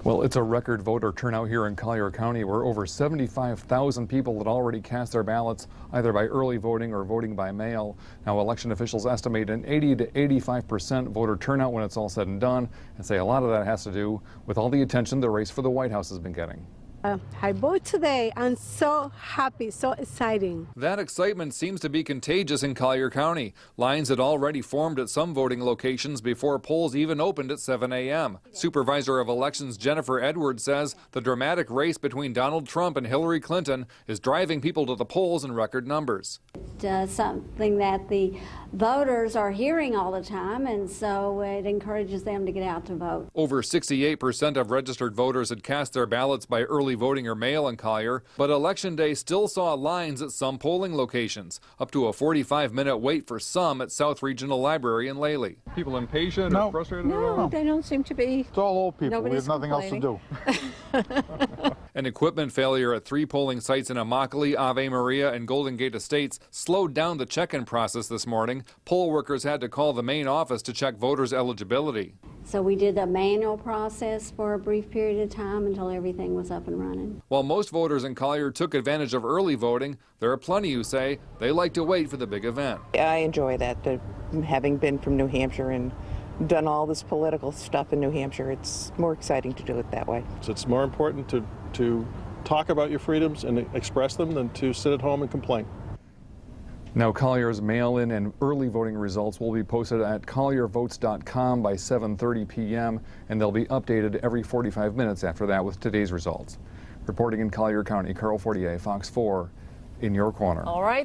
Well, it's a record voter turnout here in Collier County, where over 75,000 people had already cast their ballots either by early voting or voting by mail. Now, election officials estimate an 80 to 85% voter turnout when it's all said and done, and say a lot of that has to do with all the attention the race for the White House has been getting. I vote today. I'm so happy, so exciting. That excitement seems to be contagious in Collier County. Lines had already formed at some voting locations before polls even opened at 7 a.m. Supervisor of Elections Jennifer Edwards says the dramatic race between Donald Trump and Hillary Clinton is driving people to the polls in record numbers. It's something that the voters are hearing all the time, and so it encourages them to get out to vote. Over 68% of registered voters had cast their ballots by early voting or mail in Collier, but Election Day still saw lines at some polling locations, up to a 45-minute wait for some at South Regional Library in Lely. People impatient or frustrated? No, they don't seem to be. It's all old people. Nobody's We have nothing else to do. An equipment failure at 3 polling sites in Immokalee, Ave Maria, and Golden Gate Estates slowed down the check-in process this morning. Poll workers had to call the main office to check voters' eligibility. So we did a manual process for a brief period of time until everything was up and running. While most voters in Collier took advantage of early voting, there are plenty who say they like to wait for the big event. I enjoy that, having been from New Hampshire and done all this political stuff in New Hampshire. It's more exciting to do it that way. So it's more important to talk about your freedoms and express them than to sit at home and complain. Now, Collier's mail-in and early voting results will be posted at colliervotes.com by 7:30 p.m., and they'll be updated every 45 minutes after that with today's results. Reporting in Collier County, Carl Fortier, Fox 4, in your corner. All right.